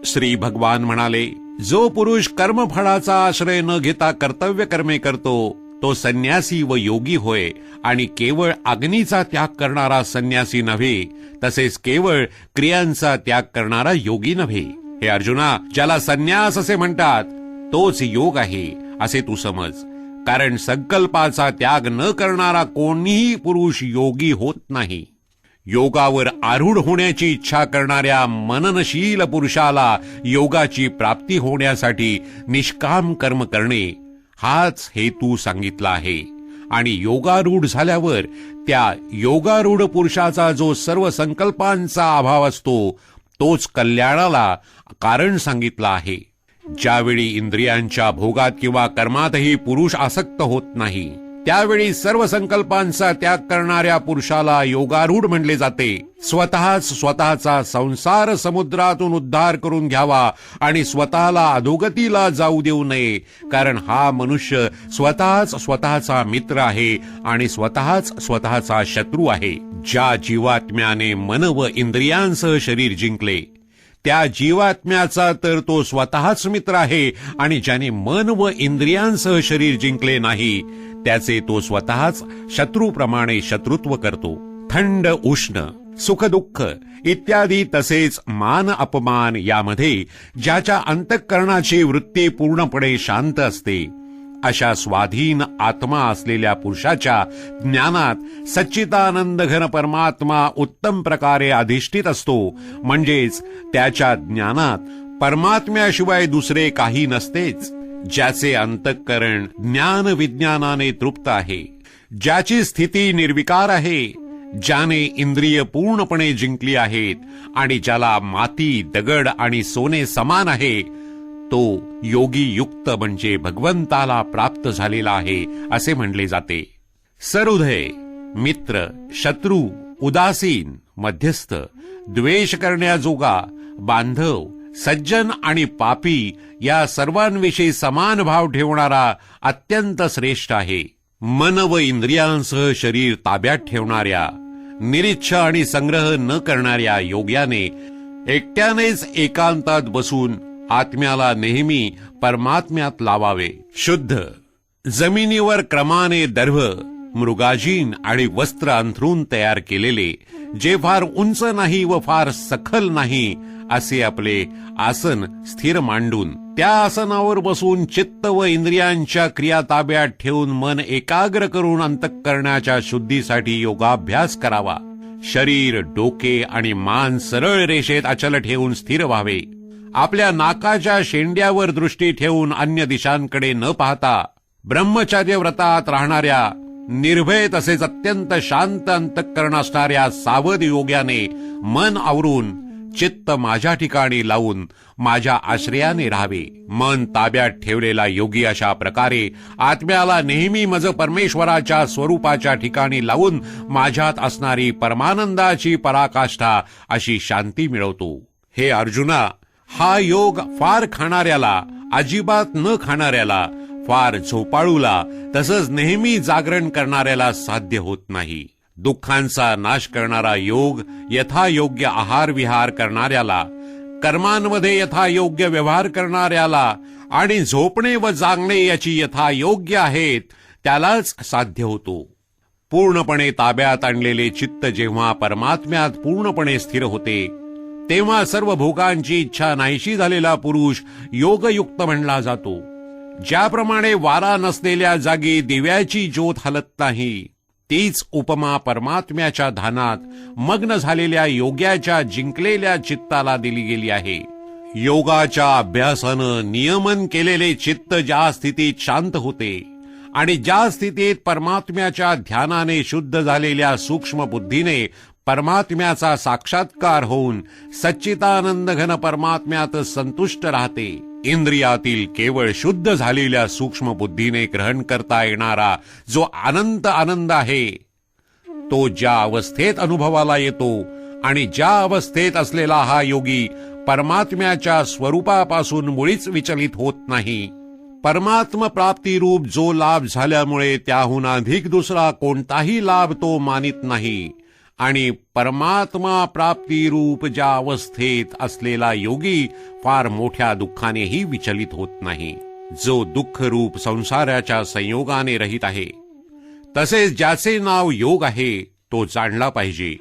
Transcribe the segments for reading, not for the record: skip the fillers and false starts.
श्री भगवान म्हणाले, जो पुरुष कर्मफळाचा आश्रय न घेता कर्तव्य कर्मे करतो तो संन्यासी व योगी होय, आणि केवळ अग्नीचा त्याग करणारा संन्यासी नव्हे, तसेच केवळ क्रियांचा त्याग करणारा योगी नव्हे. हे अर्जुना, ज्याला संन्यास असे म्हणतात तोच योग आहे असे तू समज. कारण संकल्पाचा त्याग न करणारा कोणीही पुरुष योगी होत नाही. योगावर आरूढ होण्याची इच्छा करणाऱ्या मननशील पुरुषाला योगाची प्राप्ती होण्यासाठी निष्काम कर्म करणे हाच हेतू सांगितला आहे. आणि योगारूढ झाल्यावर त्या योगारूढ पुरुषाचा जो सर्व संकल्पांचा अभाव असतो तोच कल्याणाला कारण सांगितला आहे. ज्यावेळी इंद्रियांच्या भोगात किंवा कर्मातही पुरुष आसक्त होत नाही, त्यावेळी सर्व संकल्पांचा त्याग करणाऱ्या पुरुषाला योगारूढ म्हणले जाते. स्वतःचा संसार समुद्रातून उद्धार करून घ्यावा आणि स्वतःला अधोगतीला जाऊ देऊ नये, कारण हा मनुष्य स्वतःचा मित्र आहे आणि स्वतःचा शत्रू आहे. ज्या जीवात्म्याने मन व इंद्रियांसह शरीर जिंकले त्या जीवात्म्याचा तर तो स्वतःच मित्र आहे, आणि ज्याने मन व इंद्रियांसह शरीर जिंकले नाही त्याचे तो स्वतःच शत्रूप्रमाणे शत्रुत्व करतो. थंड उष्ण, सुख दुःख इत्यादी तसेच मान अपमान यामध्ये ज्याच्या अंतःकरणाची वृत्ती पूर्णपणे शांत असते, अशा स्वाधीन आत्मा असलेल्या पुरुषाच्या ज्ञानात सच्चिदानंद घन परमात्मा उत्तम प्रकारे अधिष्ठित असतो. म्हणजेच त्याच्या ज्ञानात परमात्म्याशिवाय दुसरे काही नसतेच. ज्याचे अंतःकरण ज्ञान विज्ञानाने तृप्त आहे, ज्याची स्थिती निर्विकार आहे, ज्याने इंद्रिय पूर्णपणे जिंकली आहेत आणि ज्याला माती, दगड आणि सोने समान आहे, तो योगी युक्त म्हणजे भगवंताला प्राप्त झालेला आहे असे म्हणले जाते. सरुदय, मित्र, शत्रू, उदासीन, मध्यस्थ, द्वेष करण्याजोगा, बांधव, सज्जन आणि पापी या सर्वांविषयी समान भाव ठेवणारा अत्यंत श्रेष्ठ आहे. मन व इंद्रियांसह शरीर ताब्यात ठेवणाऱ्या, निरीच्छा आणि संग्रह न करणाऱ्या योग्याने एकट्यानेच एकांतात बसून आत्म्याला नेहमी परमात्म्यात लावावे. शुद्ध, जमिनीवर क्रमाने दर्भ, मृगाजीन आणि वस्त्र अंथरून तयार केलेले, जे फार उंच नाही व फार सखल नाही असे आपले आसन स्थिर मांडून त्या आसनावर बसून चित्त व इंद्रियांच्या क्रिया ताब्यात ठेवून मन एकाग्र करून अंतःकरणाच्या शुद्धीसाठी योगाभ्यास करावा. शरीर, डोके आणि मान सरळ रेषेत अचल ठेवून स्थिर व्हावे. आपल्या नाकाच्या शेंड्यावर दृष्टी ठेवून अन्य दिशांकडे न पाहता ब्रह्मचर्य व्रतात राहणाऱ्या, निर्भय तसेच अत्यंत शांत अंतःकरण असणाऱ्या सावध योग्याने मन आवरून चित्त माझ्या ठिकाणी लावून माझ्या आश्रयाने राहावे. मन ताब्यात ठेवलेला योगी अशा प्रकारे आत्म्याला नेहमी मज परमेश्वराच्या स्वरूपाच्या ठिकाणी लावून माझ्यात असणारी परमानंदाची पराकाष्ठा अशी शांती मिळवतो. हे अर्जुना, हा योग फार खाणाऱ्याला, अजिबात न खाणाऱ्याला, फार झोपाळूला तसंच नेहमी जागरण करणाऱ्याला साध्य होत नाही. दुःखांचा नाश करणारा योग यथायोग्य आहार विहार करणाऱ्याला, कर्मांमध्ये यथायोग्य व्यवहार करणाऱ्याला आणि झोपणे व जागणे याची यथायोग्य आहेत त्यालाच साध्य होतो. पूर्णपणे ताब्यात आणलेले चित्त जेव्हा परमात्म्यात पूर्णपणे स्थिर होते तेव्हा सर्व भोगांची इच्छा नाहीशी झालेला पुरुष योगयुक्त म्हणला जातो. ज्याप्रमाणे वारा नसलेल्या जागी दिव्याची ज्योत हलत नाही, तीच उपमा परमात्म्याच्या ध्यानात मग्न झालेल्या योग्याच्या जिंकलेल्या चित्ताला दिली गेली आहे. योगाच्या अभ्यासानं नियमन केलेले चित्त ज्या स्थितीत शांत होते आणि ज्या स्थितीत परमात्म्याच्या ध्यानाने शुद्ध झालेल्या सूक्ष्म बुद्धीने परमात्म्याचा साक्षात्कार होऊन सच्चिदानंद घन परमात्म्यात संतुष्ट राहते. इंद्रियातील केवळ शुद्ध झालेल्या सूक्ष्म बुद्धीने ग्रहण करता येणारा जो अनंत आनंद आहे तो ज्या अवस्थेत अनुभवाला येतो आणि ज्या अवस्थेत असलेला हा योगी परमात्म्याच्या स्वरूपापासून मुळीच विचलित होत नाही. परमात्म प्राप्तीरूप जो लाभ झाल्यामुळे त्याहून अधिक दुसरा कोणताही लाभ तो मानित नाही आणि परमात्मा प्राप्ती रूप ज्या अवस्थेत असलेला योगी फार मोठ्या दुःखानेही विचलित होत नाही, जो दुःख रूप संसाराच्या संयोगाने रहित आहे. तसेच ज्याचे नाव योग आहे तो जाणला पाहिजे.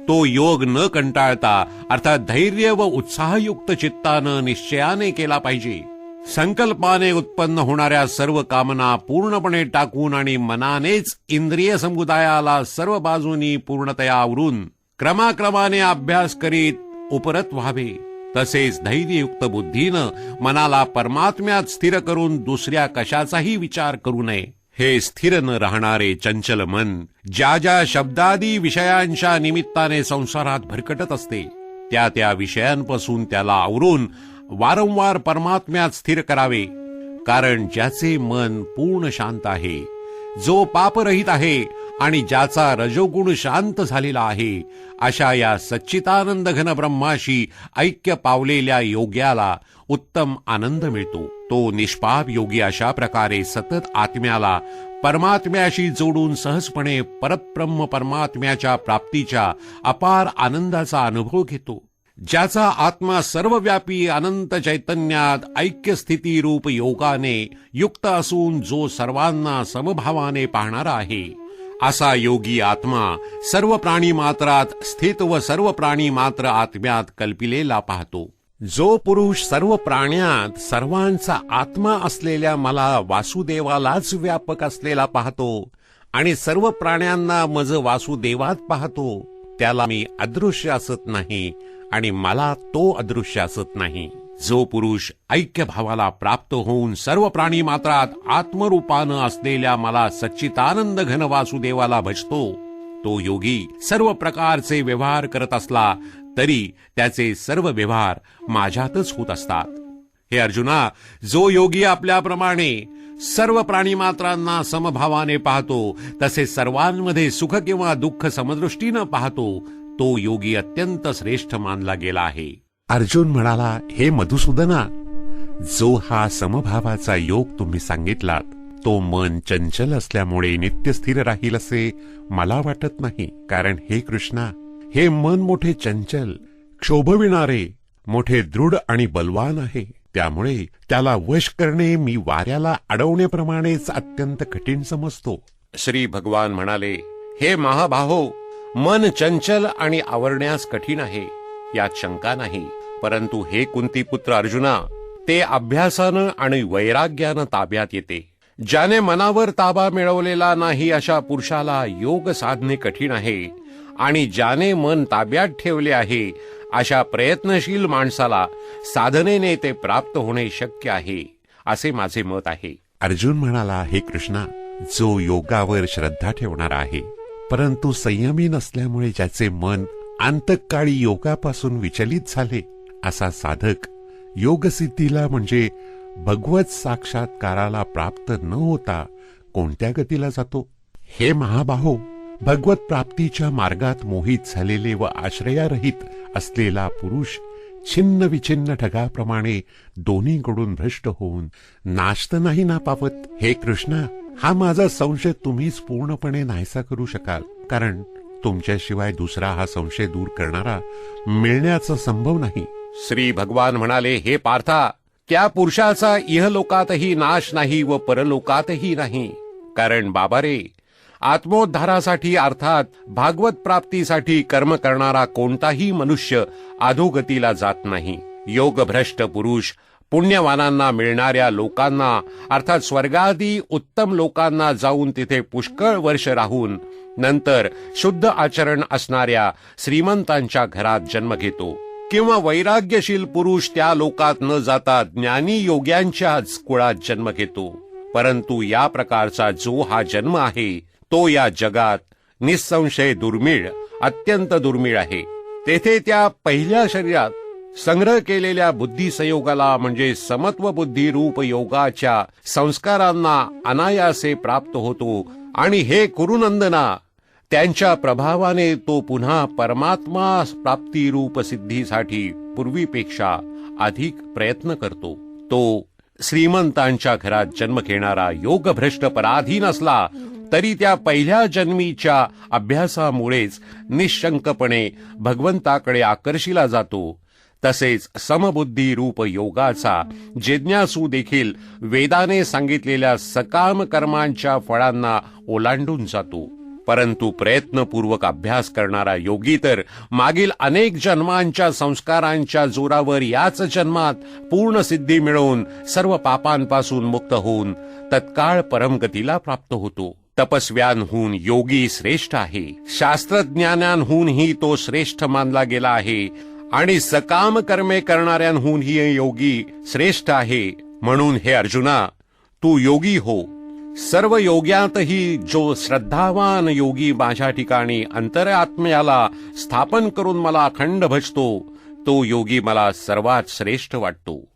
तो योग न कंटाळता अर्थात धैर्य व उत्साहयुक्त चित्तानं निश्चयाने केला पाहिजे. संकल्पाने उत्पन्न होणाऱ्या सर्व कामना पूर्णपणे टाकून आणि मनानेच इंद्रिय समुदायाला सर्व बाजूनी पूर्णतया आवरून क्रमाक्रमाने अभ्यास करीत उपरत व्हावे. तसेच धैर्ययुक्त बुद्धीनं मनाला परमात्म्यात स्थिर करून दुसऱ्या कशाचाही विचार करू नये. हे स्थिर न राहणारे चंचल मन ज्या ज्या शब्दादी विषयांच्या निमित्ताने संसारात भरकटत असते, त्या त्या विषयांपासून त्याला आवरून वारंवार परमात्म्यात स्थिर करावे. कारण ज्याचे मन पूर्ण शांत आहे, जो पापरहित आहे आणि ज्याचा रजोगुण शांत झालेला आहे, अशा या सच्चिदानंद घन ब्रह्माशी ऐक्य पावलेल्या योग्याला उत्तम आनंद मिळतो. तो निष्पाप योगी अशा प्रकारे सतत आत्म्याला परमात्म्याशी जोडून सहजपणे परब्रह्म परमात्म्याच्या प्राप्तीच्या अपार आनंदाचा अनुभव घेतो. ज्याचा आत्मा सर्वव्यापी अनंत चैतन्यात ऐक्य स्थिती रूप योगाने युक्त असून जो सर्वांना समभावाने पाहणारा आहे, असा योगी आत्मा सर्व प्राणी मात्रात स्थित व सर्व प्राणी मात्र आत्म्यात कल्पिलेला पाहतो. जो पुरुष सर्व प्राण्यात सर्वांचा आत्मा असलेल्या मला वासुदेवालाच व्यापक असलेला पाहतो आणि सर्व प्राण्यांना मज वासुदेवात पाहतो, त्याला मी अदृश्य असत नाही आणि मला तो अदृश्य असत नाही. जो पुरुष ऐक्य भावाला प्राप्त होऊन सर्व प्राणी मात्रात आत्मरूपानं असलेल्या मला सच्चिदानंद घन वासुदेवाला भजतो, तो योगी सर्व प्रकारचे व्यवहार करत असला तरी त्याचे सर्व व्यवहार माझ्यातच होत असतात. हे अर्जुना, जो योगी आपल्याप्रमाणे सर्व प्राणीमात्रांना समभावाने पाहतो, तसे सर्वांमध्ये सुख किंवा दुःख समदृष्टीनं पाहतो, तो योगी अत्यंत श्रेष्ठ मानला गेला आहे. अर्जुन म्हणाला, हे मधुसूदना, जो हा समभावाचा योग तुम्ही सांगितलात, तो मन चंचल असल्यामुळे नित्य स्थिर राहील असे मला वाटत नाही. कारण हे कृष्णा, हे मन मोठे चंचल, क्षोभविणारे, मोठे दृढ आणि बलवान आहे. त्यामुळे त्याला वश करणे मी वाऱ्याला अडवण्याप्रमाणेच अत्यंत कठीण समजतो. श्री भगवान म्हणाले, हे महाबाहो, मन चंचल आणि आवरण्यास कठीण आहे, यात शंका नाही. परंतु हे कुंतीपुत्र अर्जुना, ते अभ्यासानं आणि वैराग्यानं ताब्यात येते. ज्याने मनावर ताबा मिळवलेला नाही अशा पुरुषाला योग साधणे कठीण आहे आणि ज्याने मन ताब्यात ठेवले आहे अशा प्रयत्नशील माणसाला साधनेने ते प्राप्त होणे शक्य आहे, असे माझे मत आहे. अर्जुन म्हणाला, हे कृष्णा, जो योगावर श्रद्धा ठेवणारा आहे परंतु संयमी नसल्यामुळे ज्याचे मन अंतकाळी योगापासून विचलित झाले, असा साधक योगसिद्धीला म्हणजे भगवत साक्षात्काराला प्राप्त न होता कोणत्या गतीला जातो? हे महाबाहो, भगवत प्राप्तीच्या मार्गात मोहित झालेले व आश्रयारहित असलेला पुरुष छिन्न विछिन्न ढगाप्रमाणे दोन्हीकडून भ्रष्ट होऊन नाशत नाही ना पावत. हे कृष्णा, हा माझा संशय तुम्हीच पूर्णपणे नाहीसा करू शकाल, कारण तुमच्याशिवाय दुसरा हा संशय दूर करणारा मिळण्याचा संभव नाही. श्री भगवान म्हणाले, हे पार्था, त्या पुरुषाचा इहलोकातही नाश नाही व परलोकातही नाही. कारण बाबा रे, आत्मोद्धारासाठी अर्थात भागवत प्राप्तीसाठी कर्म करणारा कोणताही मनुष्य अधोगतीला जात नाही. योगभ्रष्ट पुरुष पुण्यवानांना मिळणाऱ्या लोकांना अर्थात स्वर्गादी उत्तम लोकांना जाऊन तिथे पुष्कळ वर्ष राहून नंतर शुद्ध आचरण असणाऱ्या श्रीमंतांच्या घरात जन्म घेतो. किंवा वैराग्यशील पुरुष त्या लोकात न जाता ज्ञानी योग्यांच्याच कुळात जन्म घेतो. परंतु या प्रकारचा जो हा जन्म आहे तो या जगात निसंशय दुर्मिळ, अत्यंत दुर्मिळ आहे. तेथे त्या पहिल्या शरीरात संग्रह केलेल्या बुद्धी संयोगाला म्हणजे समत्व बुद्धी रूप योगाच्या संस्कारांना अनायासे प्राप्त होतो आणि हे कुरुनंदना, त्यांच्या प्रभावाने तो पुन्हा परमात्मा प्राप्ती रूप सिद्धीसाठी पूर्वीपेक्षा अधिक प्रयत्न करतो. तो श्रीमंतांच्या घरात जन्म घेणारा योगभ्रष्ट पराधीन असला तरी त्या पहिल्या जन्मीच्या अभ्यासामुळेच निशंकपणे भगवंताकडे आकर्षिला जातो. तसेच समबुद्धी रूप योगाचा जिज्ञासू देखील वेदाने सांगितलेल्या सकाम कर्मांच्या फळांना ओलांडून जातो. परंतु प्रयत्नपूर्वक अभ्यास करणारा योगी तर मागील अनेक जन्मांच्या संस्कारांच्या जोरावर याच जन्मात पूर्ण सिद्धी मिळवून सर्व पापांपासून मुक्त होऊन तत्काळ परमगतीला प्राप्त होतो. तपस्व्यांहून योगी श्रेष्ठ आहे. शास्त्रज्ञानांहूनही तो श्रेष्ठ मानला गेला आहे आणि सकाम कर्मे करणाऱ्यांहूनही योगी श्रेष्ठ आहे. म्हणून हे अर्जुना, तू योगी हो. सर्व योग्यातही जो श्रद्धावान योगी माझ्या ठिकाणी अंतरात्म्याला स्थापन करून मला अखंड भजतो, तो योगी मला सर्वात श्रेष्ठ वाटतो.